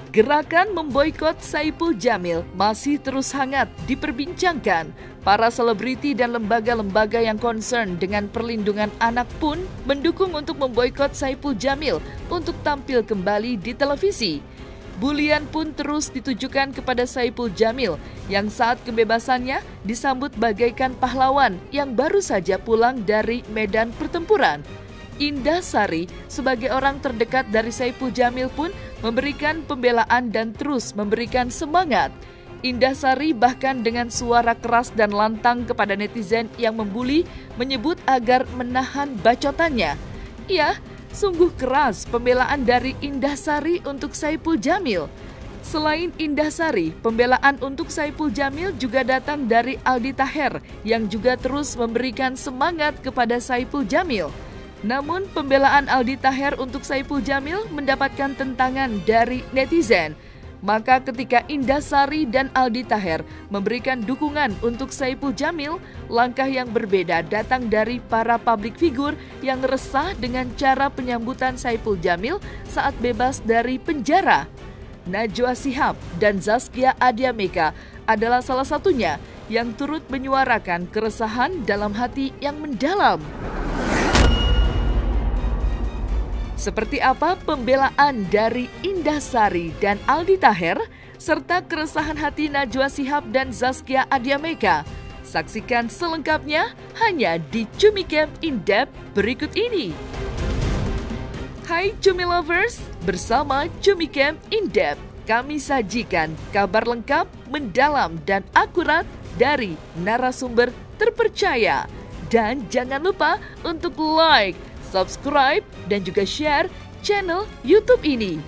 Gerakan memboikot Saipul Jamil masih terus hangat diperbincangkan. Para selebriti dan lembaga-lembaga yang concern dengan perlindungan anak pun mendukung untuk memboikot Saipul Jamil untuk tampil kembali di televisi. Bulian pun terus ditujukan kepada Saipul Jamil yang saat kebebasannya disambut bagaikan pahlawan yang baru saja pulang dari medan pertempuran. Indah Sari sebagai orang terdekat dari Saipul Jamil pun memberikan pembelaan dan terus memberikan semangat. Indah Sari bahkan dengan suara keras dan lantang kepada netizen yang membuli menyebut agar menahan bacotannya. Ya, sungguh keras pembelaan dari Indah Sari untuk Saipul Jamil. Selain Indah Sari, pembelaan untuk Saipul Jamil juga datang dari Aldi Taher yang juga terus memberikan semangat kepada Saipul Jamil. Namun pembelaan Aldi Taher untuk Saipul Jamil mendapatkan tentangan dari netizen. Maka ketika Indah Sari dan Aldi Taher memberikan dukungan untuk Saipul Jamil, langkah yang berbeda datang dari para publik figur yang resah dengan cara penyambutan Saipul Jamil saat bebas dari penjara. Najwa Shihab dan Zaskia Adiameka adalah salah satunya yang turut menyuarakan keresahan dalam hati yang mendalam. Seperti apa pembelaan dari Indah Sari dan Aldi Taher, serta keresahan hati Najwa Shihab dan Zaskia Adiameka? Saksikan selengkapnya hanya di Cumi Camp In Depth berikut ini. Hai Cumi Lovers, bersama Cumi Camp In Depth, kami sajikan kabar lengkap, mendalam, dan akurat dari narasumber terpercaya. Dan jangan lupa untuk like, subscribe, dan juga share channel YouTube ini.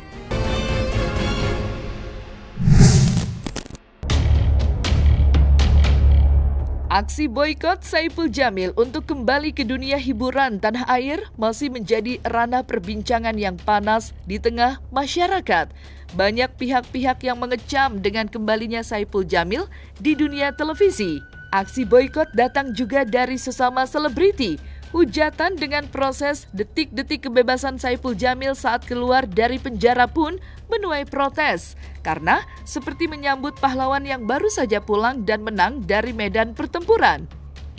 Aksi boikot Saipul Jamil untuk kembali ke dunia hiburan tanah air masih menjadi ranah perbincangan yang panas di tengah masyarakat. Banyak pihak-pihak yang mengecam dengan kembalinya Saipul Jamil di dunia televisi. Aksi boikot datang juga dari sesama selebriti. Hujatan dengan proses detik-detik kebebasan Saipul Jamil saat keluar dari penjara pun menuai protes karena seperti menyambut pahlawan yang baru saja pulang dan menang dari medan pertempuran.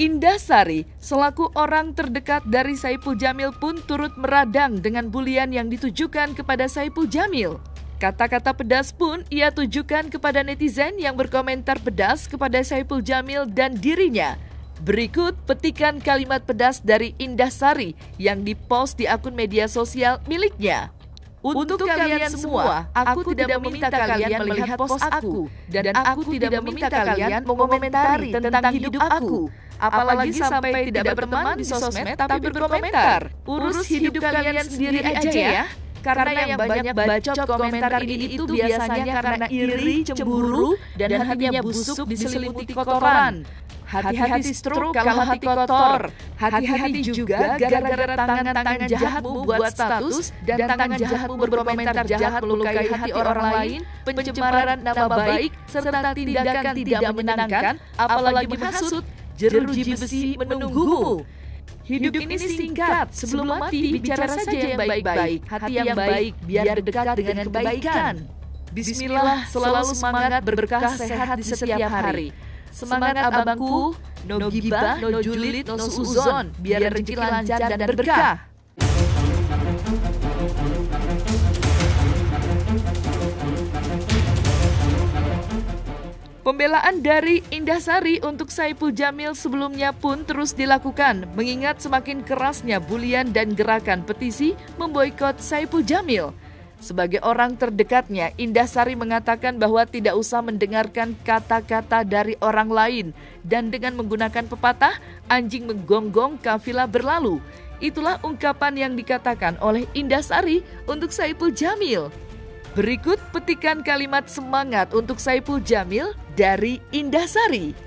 Indah Sari selaku orang terdekat dari Saipul Jamil pun turut meradang dengan bulian yang ditujukan kepada Saipul Jamil. Kata-kata pedas pun ia tujukan kepada netizen yang berkomentar pedas kepada Saipul Jamil dan dirinya. Berikut petikan kalimat pedas dari Indah Sari yang dipost di akun media sosial miliknya. Untuk kalian semua, aku tidak meminta kalian melihat post aku, dan aku tidak meminta kalian mengomentari tentang hidup aku. Apalagi sampai tidak berteman di sosmed tapi berkomentar. Urus hidup kalian sendiri aja ya. Karena yang banyak bacot komentar ini itu biasanya karena iri, cemburu, dan hatinya busuk diselimuti kotoran. Hati-hati stroke kalau hati kotor. Hati-hati juga gara-gara tangan-tangan jahatmu buat status dan tangan jahatmu berkomentar jahat melukai hati orang lain, pencemaran nama baik, serta tindakan tidak menyenangkan, apalagi menghasut, jeruji besi menunggumu. Hidup ini singkat, sebelum mati bicara saja yang baik-baik, hati yang baik biar dekat dengan kebaikan. Bismillah, selalu semangat, berkah, sehat di setiap hari. Semangat abangku, no gibah, no julid, no suuzon, biar rezeki lancar dan berkah. Pembelaan dari Indah Sari untuk Saipul Jamil sebelumnya pun terus dilakukan, mengingat semakin kerasnya bulian dan gerakan petisi memboikot Saipul Jamil. Sebagai orang terdekatnya, Indah Sari mengatakan bahwa tidak usah mendengarkan kata-kata dari orang lain dan dengan menggunakan pepatah, anjing menggonggong kafilah berlalu. Itulah ungkapan yang dikatakan oleh Indah Sari untuk Saipul Jamil. Berikut petikan kalimat semangat untuk Saipul Jamil dari Indah Sari.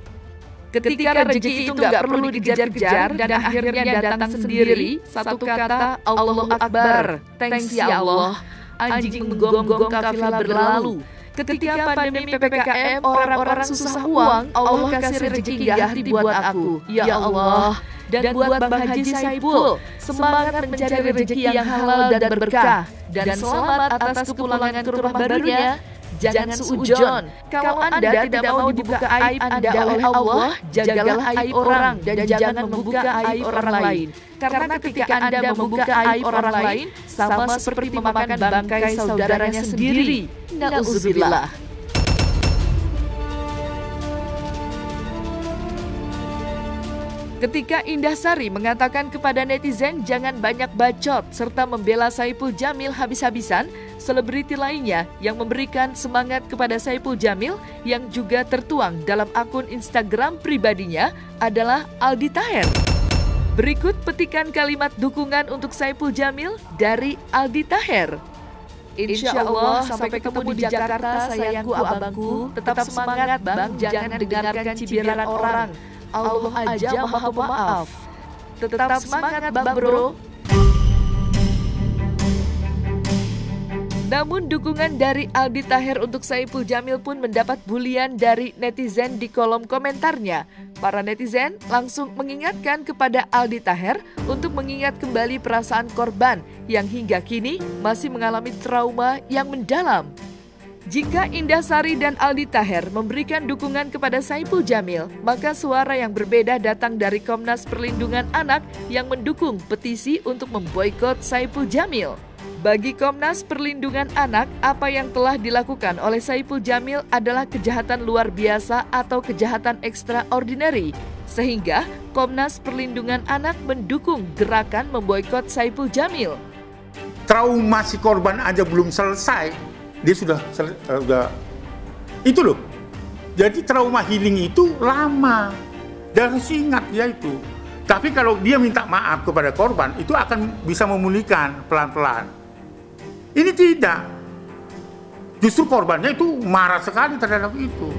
Ketika rezeki itu nggak perlu dikejar-kejar dan akhirnya datang sendiri, satu kata Allahu Akbar, thanks ya Allah. Anjing menggonggong kafilah berlalu. Ketika pandemi PPKM, orang-orang susah uang, Allah kasih rezeki gak hati buat aku. Ya Allah, dan buat Bang Haji Saipul semangat mencari rezeki yang halal dan berkah, dan selamat atas kepulangan ke rumah barunya. Jangan suujon, kalau Anda tidak mau dibuka aib Anda oleh Allah, jagalah aib orang dan jangan membuka aib orang lain. Karena ketika Anda membuka aib orang lain, sama seperti memakan bangkai saudaranya sendiri. Nauzubillah. Ketika Indah Sari mengatakan kepada netizen jangan banyak bacot serta membela Saipul Jamil habis-habisan, selebriti lainnya yang memberikan semangat kepada Saipul Jamil yang juga tertuang dalam akun Instagram pribadinya adalah Aldi Taher. Berikut petikan kalimat dukungan untuk Saipul Jamil dari Aldi Taher. Insya Allah sampai ketemu di Jakarta sayangku abangku, tetap semangat bang, jangan dengarkan cibiran orang. Allah aja maha pemaaf. Tetap semangat bang bro. Namun dukungan dari Aldi Taher untuk Saipul Jamil pun mendapat bulian dari netizen di kolom komentarnya. Para netizen langsung mengingatkan kepada Aldi Taher untuk mengingat kembali perasaan korban yang hingga kini masih mengalami trauma yang mendalam. Jika Indah Sari dan Aldi Taher memberikan dukungan kepada Saipul Jamil, maka suara yang berbeda datang dari Komnas Perlindungan Anak yang mendukung petisi untuk memboikot Saipul Jamil. Bagi Komnas Perlindungan Anak, apa yang telah dilakukan oleh Saipul Jamil adalah kejahatan luar biasa atau kejahatan extraordinary, sehingga Komnas Perlindungan Anak mendukung gerakan memboikot Saipul Jamil. Trauma si korban aja belum selesai, dia sudah itu loh. Jadi trauma healing itu lama dan harus ingat ya itu. Tapi kalau dia minta maaf kepada korban, itu akan bisa memulihkan pelan-pelan. Ini tidak. Justru korbannya itu marah sekali terhadap itu.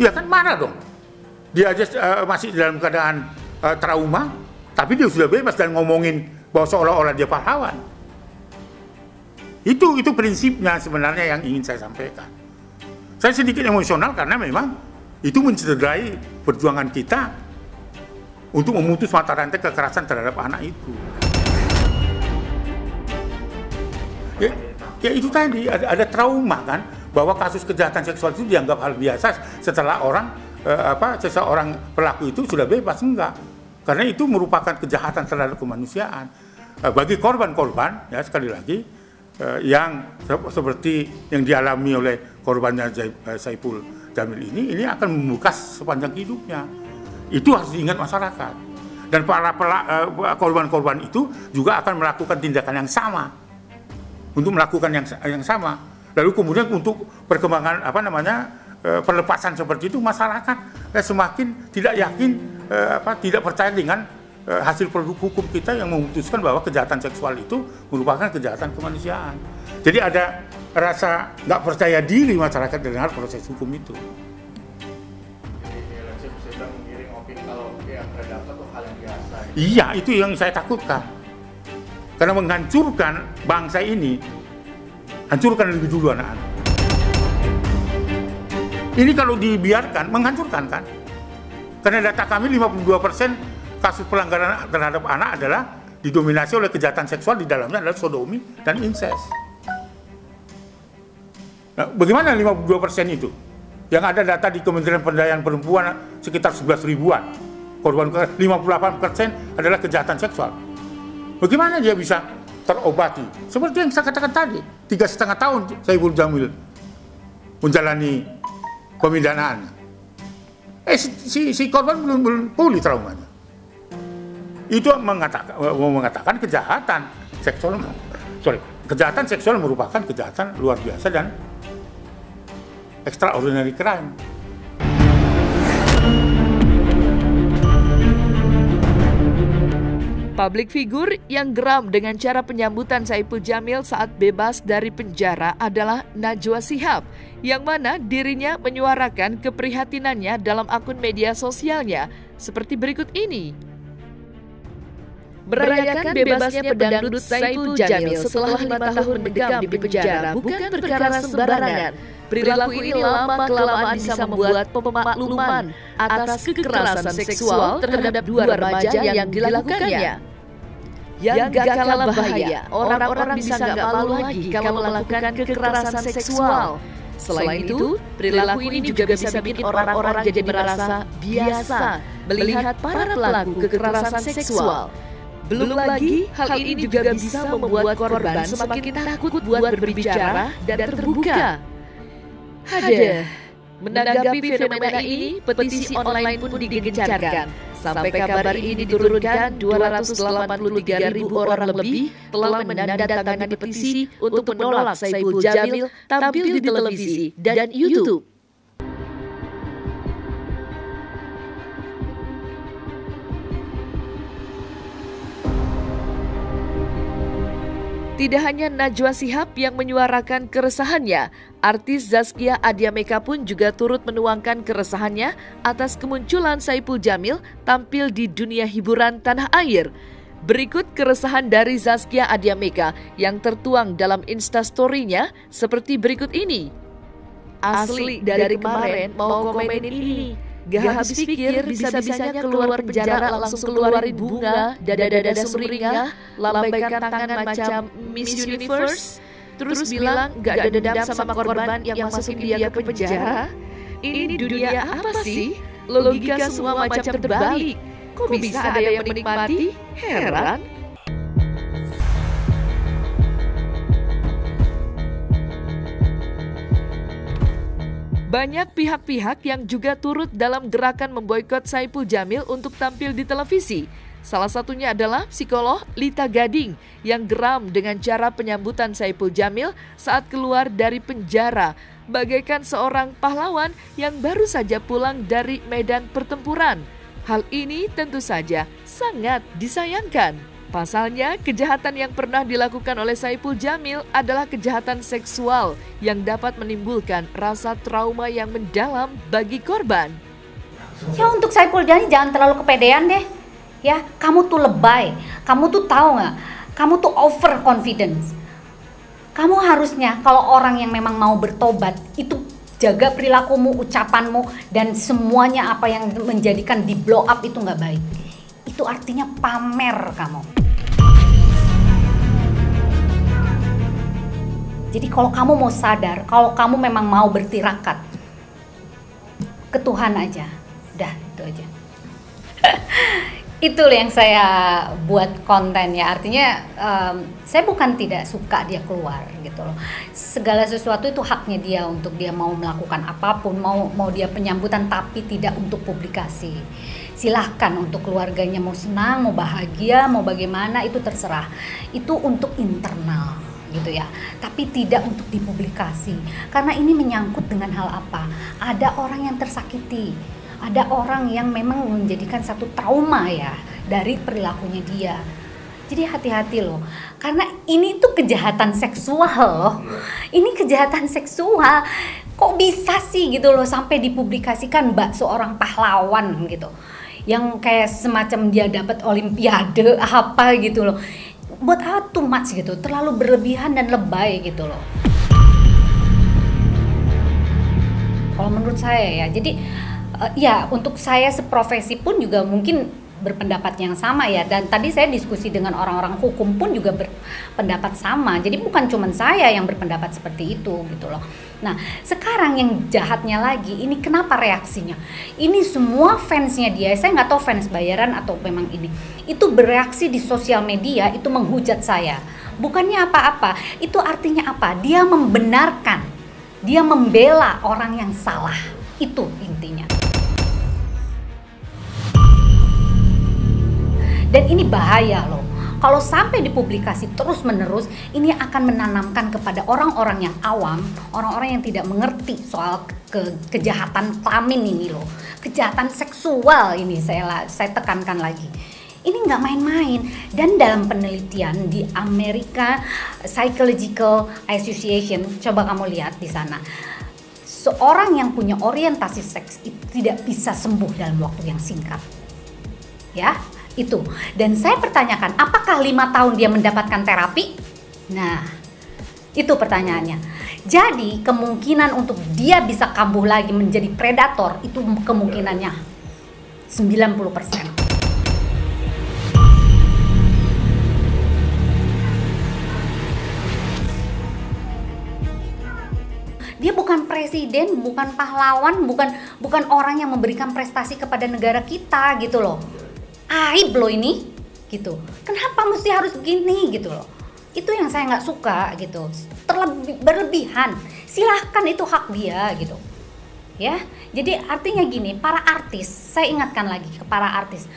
Ya kan marah dong. Dia aja masih dalam keadaan trauma, tapi dia sudah bebas dan ngomongin bahwa seolah-olah dia pahlawan. Itu prinsipnya sebenarnya yang ingin saya sampaikan. Saya sedikit emosional karena memang itu mencederai perjuangan kita untuk memutus mata rantai kekerasan terhadap anak itu. Ya itu tadi ada trauma kan, bahwa kasus kejahatan seksual itu dianggap hal biasa setelah seseorang pelaku itu sudah bebas. Enggak. Karena itu merupakan kejahatan terhadap kemanusiaan. Bagi korban-korban, ya sekali lagi, yang seperti yang dialami oleh korbannya Saipul Jamil ini akan membekas sepanjang hidupnya. Itu harus diingat masyarakat. Dan para korban-korban itu juga akan melakukan tindakan yang sama. Untuk melakukan yang sama. Lalu kemudian untuk perkembangan perlepasan seperti itu, masyarakat semakin tidak yakin, tidak percaya dengan hasil produk hukum kita yang memutuskan bahwa kejahatan seksual itu merupakan kejahatan kemanusiaan. Jadi ada rasa nggak percaya diri masyarakat dengan proses hukum itu. Jadi bisa mengiring opini kalau yang terdapat itu hal yang biasa. Iya, itu yang saya takutkan. Karena menghancurkan bangsa ini, hancurkan lebih dulu anak-anak. Ini kalau dibiarkan, menghancurkan kan? Karena data kami 52% kasus pelanggaran terhadap anak adalah didominasi oleh kejahatan seksual, di dalamnya adalah sodomi dan incest. Nah, bagaimana 52% itu? Yang ada data di Kementerian Pemberdayaan Perempuan sekitar 11 ribuan. Korban 58% adalah kejahatan seksual. Bagaimana dia bisa terobati? Seperti yang saya katakan tadi, 3,5 tahun Saipul Jamil menjalani pemindanaan. Si korban belum pulih traumanya. Itu mengatakan kejahatan seksual merupakan kejahatan luar biasa dan extraordinary crime. Publik figur yang geram dengan cara penyambutan Saipul Jamil saat bebas dari penjara adalah Najwa Shihab, yang mana dirinya menyuarakan keprihatinannya dalam akun media sosialnya seperti berikut ini. Merayakan bebasnya pedangdut Saipul Jamil setelah 5 tahun mendekam di penjara bukan perkara sembarangan. Perilaku ini lama-kelamaan bisa membuat pemakluman atas kekerasan seksual terhadap 2 remaja yang dilakukannya. Yang gak kalah bahaya, orang-orang bisa gak malu lagi kalau melakukan kekerasan seksual. Selain itu, perilaku ini juga bisa bikin orang-orang jadi merasa biasa melihat para pelaku kekerasan seksual. Belum lagi, hal ini juga bisa membuat korban semakin takut buat berbicara dan terbuka. Hadah, menanggapi fenomena ini, petisi online pun digencarkan. Sampai kabar ini diturunkan, 283.000 orang lebih telah menandatangani petisi untuk menolak Saipul Jamil tampil di televisi dan YouTube. Tidak hanya Najwa Shihab yang menyuarakan keresahannya, artis Zaskia Adya-Meka pun juga turut menuangkan keresahannya atas kemunculan Saipul Jamil tampil di dunia hiburan tanah air. Berikut keresahan dari Zaskia Adya-Meka yang tertuang dalam Instastory-nya seperti berikut ini. Asli dari kemarin mau komenin ini. Gak habis pikir bisa-bisanya keluar penjara langsung keluarin bunga, dada-dada sumringah, lambaikan tangan macam Miss Universe, terus bilang gak ada dendam sama korban yang masukin dia ke penjara. Ini dunia apa sih? Logika semua macam terbalik. Kok bisa ada yang menikmati? Heran. Banyak pihak-pihak yang juga turut dalam gerakan memboikot Saipul Jamil untuk tampil di televisi. Salah satunya adalah psikolog Lita Gading yang geram dengan cara penyambutan Saipul Jamil saat keluar dari penjara, bagaikan seorang pahlawan yang baru saja pulang dari medan pertempuran. Hal ini tentu saja sangat disayangkan. Pasalnya, kejahatan yang pernah dilakukan oleh Saipul Jamil adalah kejahatan seksual yang dapat menimbulkan rasa trauma yang mendalam bagi korban. Ya untuk Saipul Jamil jangan terlalu kepedean deh. Ya, kamu tuh lebay. Kamu tuh tahu nggak? Kamu tuh over confidence. Kamu harusnya kalau orang yang memang mau bertobat itu jaga perilakumu, ucapanmu, dan semuanya apa yang menjadikan di blow up itu nggak baik. Itu artinya pamer kamu. Jadi kalau kamu mau sadar, kalau kamu memang mau bertirakat ke Tuhan aja, udah itu aja. Itu yang saya buat konten ya, artinya saya bukan tidak suka dia keluar gitu loh. Segala sesuatu itu haknya dia untuk dia mau melakukan apapun, mau dia penyambutan tapi tidak untuk publikasi. Silahkan untuk keluarganya mau senang, mau bahagia, mau bagaimana itu terserah. Itu untuk internal gitu ya, tapi tidak untuk dipublikasi. Karena ini menyangkut dengan hal apa? Ada orang yang tersakiti, ada orang yang memang menjadikan satu trauma ya dari perilakunya dia. Jadi hati-hati loh, karena ini tuh kejahatan seksual loh. Ini kejahatan seksual. Kok bisa sih gitu loh sampai dipublikasikan mbak seorang pahlawan gitu, yang kayak semacam dia dapat olimpiade apa gitu loh. Buat apa too much gitu, terlalu berlebihan dan lebay gitu loh. Kalau menurut saya ya, jadi ya untuk saya seprofesi pun juga mungkin berpendapat yang sama ya. Dan tadi saya diskusi dengan orang-orang hukum pun juga berpendapat sama. Jadi bukan cuma saya yang berpendapat seperti itu gitu loh. Nah sekarang yang jahatnya lagi, ini kenapa reaksinya? Ini semua fansnya dia, saya nggak tahu fans bayaran atau memang ini, itu bereaksi di sosial media, itu menghujat saya. Bukannya apa-apa, itu artinya apa? Dia membenarkan, dia membela orang yang salah, itu intinya. Dan ini bahaya loh. Kalau sampai dipublikasi terus-menerus, ini akan menanamkan kepada orang-orang yang awam, orang-orang yang tidak mengerti soal kejahatan kelamin ini loh. Kejahatan seksual ini saya tekankan lagi. Ini nggak main-main. Dan dalam penelitian di Amerika Psychological Association, coba kamu lihat di sana. Seorang yang punya orientasi seks itu tidak bisa sembuh dalam waktu yang singkat. Ya, Itu. Dan saya pertanyakan, apakah 5 tahun dia mendapatkan terapi? Nah, itu pertanyaannya. Jadi kemungkinan untuk dia bisa kambuh lagi menjadi predator itu kemungkinannya 90%. Dia bukan presiden, bukan pahlawan, bukan orang yang memberikan prestasi kepada negara kita gitu loh. Aib loh ini, gitu. Kenapa mesti harus begini gitu loh? Itu yang saya nggak suka gitu. Berlebihan. Silahkan, itu hak dia gitu. Ya, jadi artinya gini, para artis, saya ingatkan lagi ke para artis,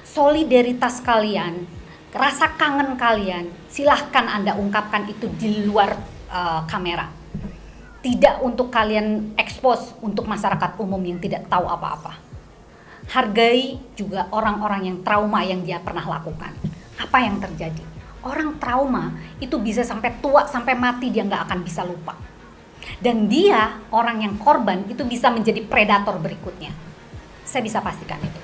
solidaritas kalian, rasa kangen kalian, silahkan Anda ungkapkan itu di luar kamera. Tidak untuk kalian expose untuk masyarakat umum yang tidak tahu apa-apa. Hargai juga orang-orang yang trauma yang dia pernah lakukan. Apa yang terjadi? Orang trauma itu bisa sampai tua, sampai mati dia nggak akan bisa lupa. Dan dia, orang yang korban, itu bisa menjadi predator berikutnya. Saya bisa pastikan itu.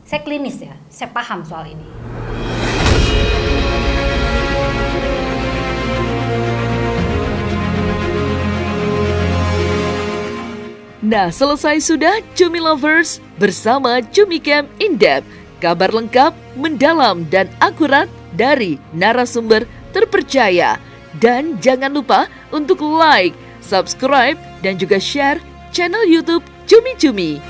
Saya klinis ya, saya paham soal ini. Nah, selesai sudah Cumi Lovers bersama Cumi Camp In-Depth. Kabar lengkap, mendalam, dan akurat dari narasumber terpercaya. Dan jangan lupa untuk like, subscribe, dan juga share channel YouTube Cumi Cumi.